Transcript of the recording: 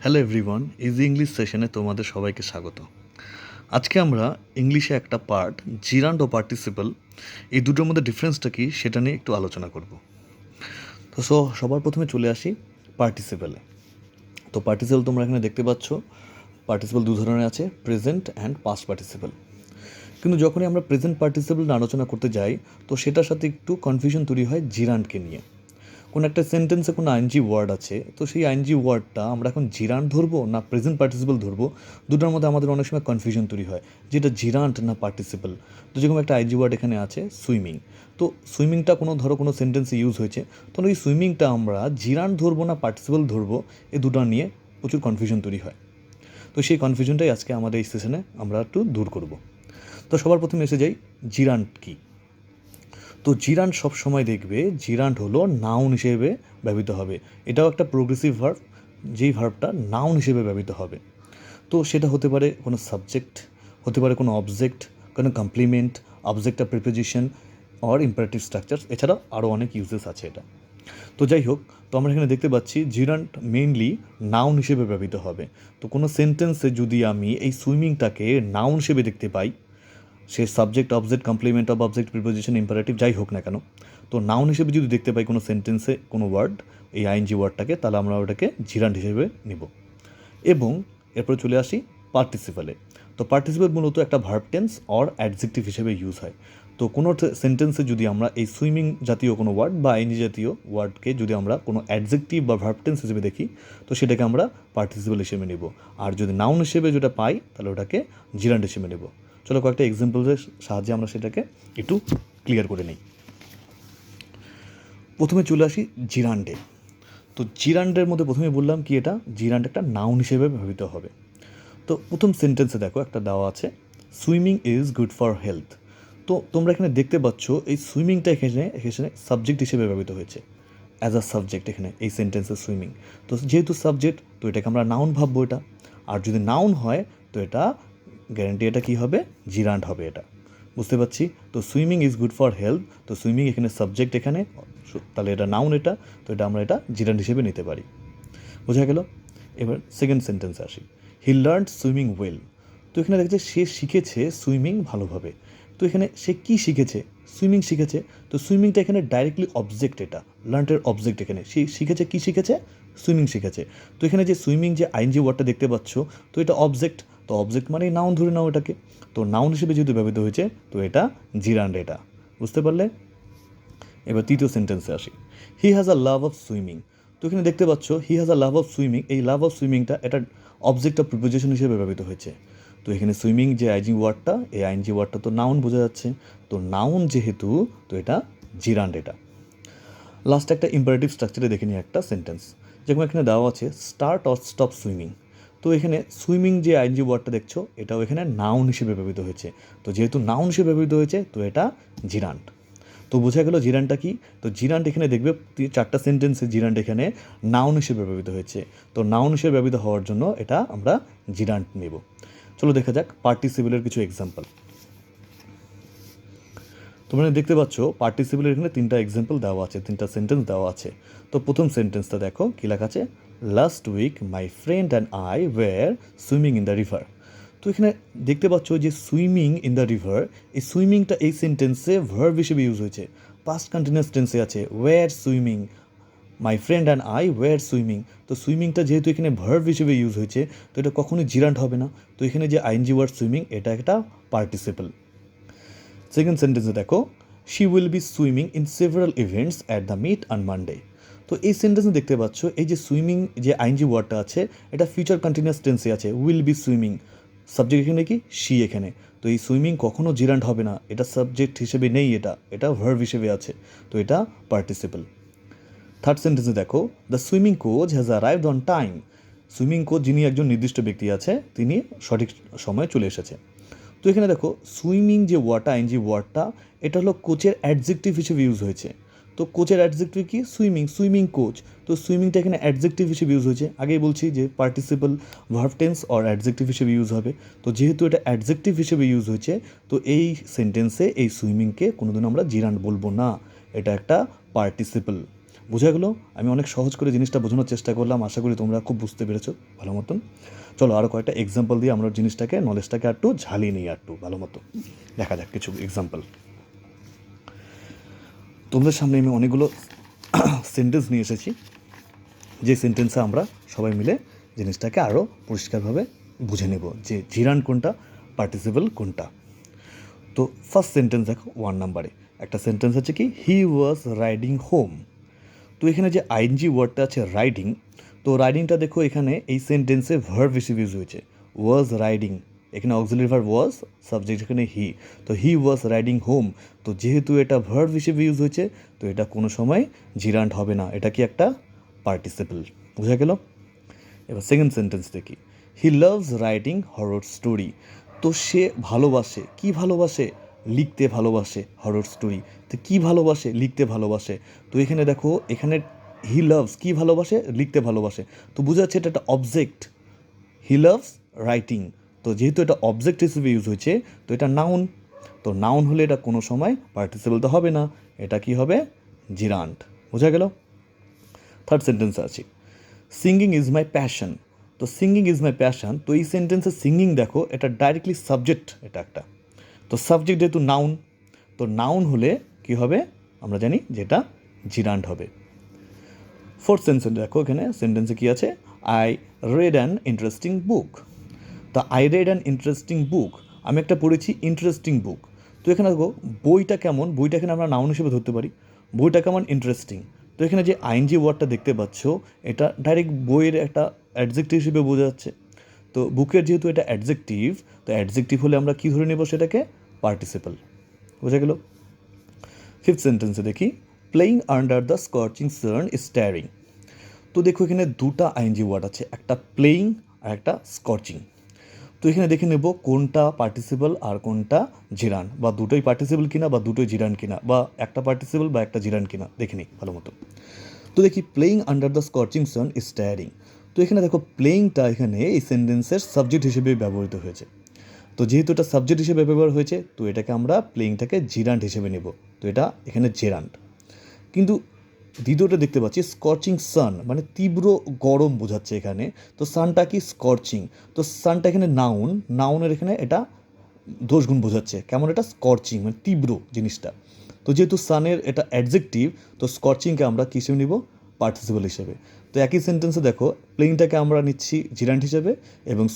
Hello everyone, easy English সেশনে তোমাদের সবাইকে স্বাগত। আজকে আমরা ইংলিশে একটা পার্ট জিরান্ড ও পার্টিসিপল, এই দুটোর মধ্যে ডিফারেন্সটা কী সেটা নিয়ে একটু আলোচনা করব। তো সবার প্রথমে চলে আসি পার্টিসিপেলে। তো পার্টিসিপল তোমরা এখানে দেখতে পাচ্ছ, পার্টিসিপল দু ধরনের আছে, প্রেজেন্ট অ্যান্ড পাস্ট পার্টিসিপল। কিন্তু যখনই আমরা প্রেজেন্ট পার্টিসিপল আলোচনা করতে যাই, তো সেটার সাথে একটু কনফিউশন তৈরি হয় জিরান্ডকে নিয়ে। কোনো একটা সেন্টেন্সে কোনো আইএনজি ওয়ার্ড আছে, তো সেই আইএনজি ওয়ার্ডটা আমরা এখন জিরান্ড ধরবো না প্রেজেন্ট পার্টিসিপল ধরবো, দুটোর মধ্যে আমাদের অনেক সময় কনফিউশন তৈরি হয় যে এটা জিরান্ড না পার্টিসিপল। তো যেরকম একটা আইএনজি ওয়ার্ড এখানে আছে সুইমিং, তো সুইমিংটা কোনো সেন্টেন্সে ইউজ হয়েছে, তখন ওই সুইমিংটা আমরা জিরান্ড ধরবো না পার্টিসিপল ধরবো, এই দুটো নিয়ে প্রচুর কনফিউশন তৈরি হয়। তো সেই কনফিউশনটাই আজকে আমাদের এই সেশনে আমরা একটু দূর করব। তো সবার প্রথমে এসে যাই জিরান্ড কী। তো জিরান্ড সবসময় দেখবে জিরান্ড হলো নাউন হিসেবে ব্যবহৃত হবে। এটাও একটা প্রোগ্রেসিভ ভার্ব, যেই ভার্বটা নাউন হিসেবে ব্যবহৃত হবে। তো সেটা হতে পারে কোনো সাবজেক্ট, হতে পারে কোনো অবজেক্ট, কোনো complement, object preposition or imperative structure, এছাড়া আরও অনেক ইউজেস আছে এটা। তো যাই হোক, তো আমরা এখানে দেখতে পাচ্ছি জিরান্ড মেইনলি নাউন হিসেবে ব্যবহৃত হবে। তো কোনো সেন্টেন্সে যদি আমি এই সুইমিংটাকে নাউন হিসেবে দেখতে পাই, সে subject object complement of object preposition imperative যাই হোক না কেন, তো নাউন হিসেবে যদি দেখতে পাই কোনো সেন্টেন্সে কোনো ওয়ার্ড, এই আইএনজি ওয়ার্ডটাকে, তাহলে আমরা ওটাকে জিরান্ড হিসেবে নিব। এবং এরপরে চলে আসি পার্টিসিপেলে। তো পার্টিসিপেল মূলত একটা ভার্ব টেন্স অর অ্যাডজেক্টিভ হিসেবে ইউজ হয়। তো কোনো সেন্টেন্সে যদি আমরা এই সুইমিং জাতীয় কোনো ওয়ার্ড বা আইএনজি জাতীয় ওয়ার্ডকে যদি আমরা কোনো অ্যাডজেক্টিভ বা ভার্ব টেন্স হিসেবে দেখি, তো সেটাকে আমরা পার্টিসিপেল হিসেবে নেব। আর যদি নাউন হিসেবে যেটা পাই, তাহলে ওটাকে জিরান্ড হিসেবে নেব। চলো কয়েকটা এক্সাম্পলের সাহায্যে আমরা সেটাকে একটু ক্লিয়ার করে নিই। প্রথমে চলে আসি জিরান্ডে। তো জিরান্ডের মধ্যে প্রথমে বললাম কি, এটা জিরান্ড একটা নাউন হিসেবে ব্যবহৃত হবে। তো প্রথম সেন্টেন্সে দেখো একটা দেওয়া আছে, swimming is good for health. তো তোমরা এখানে দেখতে পাচ্ছ এই সুইমিংটা এখানে সাবজেক্ট হিসেবে ব্যবহৃত হয়েছে, অ্যাজ আ সাবজেক্ট এখানে এই সেন্টেন্সে সুইমিং। তো যেহেতু সাবজেক্ট, তো এটাকে আমরা নাউন ভাববো এটা। আর যদি নাউন হয়, তো এটা গ্যারান্টি এটা কী হবে, জিরান্ড হবে এটা। বুঝতে পারছি? তো swimming is good for health, তো সুইমিং এখানে সাবজেক্ট এখানে, তাহলে এটা নাউন এটা, তো এটা আমরা এটা জিরান্ড হিসেবে নিতে পারি। বোঝা গেল? এবার সেকেন্ড সেন্টেন্সে আসি, হি লার্নড সুইমিং ওয়েল। তো এখানে দেখছে সে শিখেছে সুইমিং ভালোভাবে। তো এখানে সে কী শিখেছে, সুইমিং শিখেছে। তো সুইমিংটা এখানে ডাইরেক্টলি অবজেক্ট, এটা লার্নটের অবজেক্ট, এখানে সে শিখেছে, কী শিখেছে, সুইমিং শিখেছে। তো এখানে যে সুইমিং যে আইএনজি ওয়ার্ডটা দেখতে পাচ্ছ, তো এটা অবজেক্ট, তো অবজেক্ট মানে নাউন ধরে নাও এটাকে। তো নাউন হিসেবে যেহেতু ব্যবহৃত হয়েছে, তো এটা জিরান্ড এটা। বুঝতে পারলে? এবার তৃতীয় সেন্টেন্সে আসি, he has a love of swimming. তো এখানে দেখতে পাচ্ছ he has a love of swimming, এই লাভ অফ সুইমিংটা এটা অবজেক্ট অফ প্রিপোজিশন হিসেবে ব্যবহৃত হয়েছে। তো এখানে সুইমিং যে আইএনজি ওয়ার্ডটা, এই আইএনজি ওয়ার্ডটা তো নাউন বোঝা যাচ্ছে, তো নাউন যেহেতু, তো এটা জিরান্ড এটা। লাস্ট একটা ইম্পারেটিভ স্ট্রাকচারে দেখে নিই একটা সেন্টেন্স, যেরকম এখানে দেওয়া আছে স্টার্ট অর স্টপ সুইমিং। তো এখানে সুইমিং যে আইএনজি ওয়ার্ডটা দেখছো, এটাও এখানে নাউন হিসেবে ব্যবহৃত হয়েছে। তো যেহেতু নাউন হিসেবে ব্যবহৃত হয়েছে, তো এটা জিরান্ড। তো বোঝা গেল জিরান্ডটা কি। তো জিরান্ড এখানে দেখবে চারটা সেন্টেন্সে জিরান্ড এখানে নাউন হিসেবে ব্যবহৃত হয়েছে। তো নাউন হিসেবে ব্যবহৃত হওয়ার জন্য এটা আমরা জিরান্ড নেব। চলো দেখা যাক পার্টিসিপেলের কিছু এক্সাম্পল। তোমরা দেখতে পাচ্ছ পার্টিসিপেলের এখানে তিনটা এক্সাম্পল দেওয়া আছে, তিনটা সেন্টেন্স দেওয়া আছে। তো প্রথম সেন্টেন্সটা দেখো কী লেখা আছে, last week my friend and I were swimming in the river. তো এখানে দেখতে পাচ্ছ যে সুইমিং ইন দ্য রিভার, এই সুইমিংটা এই সেন্টেন্সে ভার্ব হিসেবে ইউজ হয়েছে, পাস্ট কন্টিনিউয়াস টেন্সে আছে, were swimming, my friend and I were swimming. তো সুইমিংটা যেহেতু এখানে ভার্ব হিসেবে ইউজ হয়েছে, তো এটা কখনোই জিরান্ড হবে না। তো এখানে যে আইএনজি ওয়ার্ড সুইমিং, এটা একটা পার্টিসিপল। সেকেন্ড সেন্টেন্সে দেখো, she will be swimming in several events at the meet on Monday. তো এই সেন্টেন্সে দেখতে পাচ্ছ এই যে সুইমিং যে আইএনজি ওয়ার্ডটা আছে, এটা ফিউচার কন্টিনিউয়াস টেন্সে আছে, উইল বি সুইমিং, সাবজেক্ট এখানে কি, শি এখানে। তো এই সুইমিং কখনো জিরান্ড হবে না, এটা সাবজেক্ট হিসেবে নেই, এটা ভার্ব হিসেবে আছে, তো এটা পার্টিসিপল। থার্ড সেন্টেন্সে দেখো, the swimming coach has arrived on time. Swimming coach যিনি একজন নির্দিষ্ট ব্যক্তি আছে, তিনি সঠিক সময়ে চলে এসেছে। তো এখানে দেখো সুইমিং যে ওয়ার্ডটা, আইএনজি ওয়ার্ডটা, এটা হলো কোচের অ্যাডজেক্টিভ হিসেবে ইউজ হয়েছে। তো কোচের অ্যাডজেক্টিভ কি, সুইমিং, সুইমিং কোচ। তো সুইমিংটা এখানে অ্যাডজেক্টিভ হিসেবে ইউজ হয়েছে, আগেই বলছি যে participle verb tense or adjective হিসেবে ইউজ হবে। তো যেহেতু এটা অ্যাডজেক্টিভ হিসেবে ইউজ হয়েছে, তো এই সেন্টেন্সে এই সুইমিংকে কোনোদিন আমরা জিরান্ড বলবো না, এটা একটা পার্টিসিপল। বোঝা গেলো? আমি অনেক সহজ করে জিনিসটা বোঝানোর চেষ্টা করলাম, আশা করি তোমরা খুব বুঝতে পেরেছো ভালো মতন। চলো আরও কয়েকটা এক্সাম্পল দিয়ে আমরা জিনিসটাকে, নলেজটাকে একটু ঝালিয়ে নিই একটু ভালো মতো। দেখা যাক কিছু এক্সাম্পল। তোমাদের সামনে আমি অনেকগুলো সেন্টেন্স নিয়ে এসেছি, যে সেন্টেন্সে আমরা সবাই মিলে জিনিসটাকে আরও পরিষ্কারভাবে বুঝে নেব যে জিরান্ড কোনটা, পার্টিসিপল কোনটা। তো ফার্স্ট সেন্টেন্স দেখো 1 নাম্বারে একটা সেন্টেন্স আছে কি, হি ওয়াজ রাইডিং হোম। তো এখানে যে আইএনজি ওয়ার্ডটা আছে রাইডিং, তো রাইডিংটা দেখো এখানে এই সেন্টেন্সে ভার্ব হিসেবে ইউজ হয়েছে, ওয়াজ রাইডিং। এখানে অক্সিলারি ভার্ব ওয়াজ, সাবজেক্ট এখানে হি, তো হি ওয়াজ রাইডিং হোম। তো যেহেতু এটা ভার্ব হিসেবে ইউজ হয়েছে, তো এটা কোনো সময় জিরান্ড হবে না, এটা কি একটা পার্টিসিপল। বোঝা গেল? এবার সেকেন্ড সেন্টেন্স দেখি, he loves writing horror story. তো সে ভালোবাসে, কি ভালোবাসে, লিখতে ভালোবাসে হরর স্টোরি। তো কী ভালোবাসে, লিখতে ভালোবাসে। তো এখানে দেখো, এখানে হি লাভস কী ভালোবাসে, লিখতে ভালোবাসে। তো বোঝা যাচ্ছে এটা একটা অবজেক্ট, হি লাভস রাইটিং। তো যেহেতু এটা অবজেক্ট হিসেবে ইউজ হয়েছে, তো এটা নাউন। তো নাউন হলে এটা কোনো সময় পার্টিসিপল তো হবে না, এটা কি হবে, জিরান্ড। বোঝা গেল? থার্ড সেন্টেন্স আছে, সিঙ্গিং ইজ মাই প্যাশন। তো সিঙ্গিং ইজ মাই প্যাশন, তো এই সেন্টেন্সে সিঙ্গিং দেখো এটা ডাইরেক্টলি সাবজেক্ট, এটা একটা। তো সাবজেক্ট যেহেতু নাউন, তো নাউন হলে কি হবে, আমরা জানি যেটা জিরান্ড হবে। ফোর্থ সেন্টেন্স দেখো, এখানে সেন্টেন্সে কি আছে, আই রেড অ্যান ইন্টারেস্টিং বুক। তা আই রেড অ্যান ইন্টারেস্টিং বুক, আমি একটা পড়েছি ইন্টারেস্টিং বুক। তো এখানে দেখো বইটা কেমন, বইটা এখানে আমরা নাউন হিসেবে ধরতে পারি, বইটা কেমন, ইন্টারেস্টিং। তো এখানে যে আইএনজি ওয়ার্ডটা দেখতে পাচ্ছ, এটা ডাইরেক্ট বইয়ের একটা অ্যাডজেক্টিভ হিসেবে বোঝা যাচ্ছে। তো বুকের যেহেতু এটা অ্যাডজেক্টিভ, তো অ্যাডজেক্টিভ হলে আমরা কী ধরে নেব, সেটাকে পার্টিসিপল। বোঝা গেল? ফিফথ সেন্টেন্সে দেখি, playing under the scorching sun is staring. তো দেখো এখানে দুটা আইএনজি ওয়ার্ড আছে, একটা প্লেইং আর একটা স্কর্চিং। তো এখানে দেখে নেব কোনটা পার্টিসিপল আর কোনটা জিরান, বা দুটোই পার্টিসিপল কিনা বা দুটোই জিরান কিনা, বা একটা পার্টিসিপল বা একটা জিরান কিনা দেখে নিই ভালো মতো। তো দেখি playing under the scorching sun is staring. তো এখানে দেখো প্লেইংটা এখানে এই সেন্টেন্সের সাবজেক্ট হিসেবে ব্যবহৃত হয়েছে। তো যেহেতু এটা সাবজেক্ট হিসেবে ব্যবহার হয়েছে, তো এটাকে আমরা প্লেইংটাকে জিরান্ড হিসেবে নেব। তো এটা এখানে জেরান্ড। কিন্তু দ্বিতীয়টা দেখতে পাচ্ছি স্কর্চিং সান, মানে তীব্র গরম বোঝাচ্ছে এখানে। তো সানটা কি, স্কর্চিং। তো সানটা এখানে নাউন, নাউনের এখানে এটা দোষগুণ বোঝাচ্ছে, কেমন, এটা স্কর্চিং মানে তীব্র জিনিসটা। তো যেহেতু সানের এটা অ্যাডজেক্টিভ, তো স্কর্চিংকে আমরা কী হিসেবে নিব, পার্টিসিপল হিসেবে। তো একই সেন্টেন্সে দেখো প্লেইংটাকে আমরা নিচ্ছি জিরান্ড হিসেবে এবং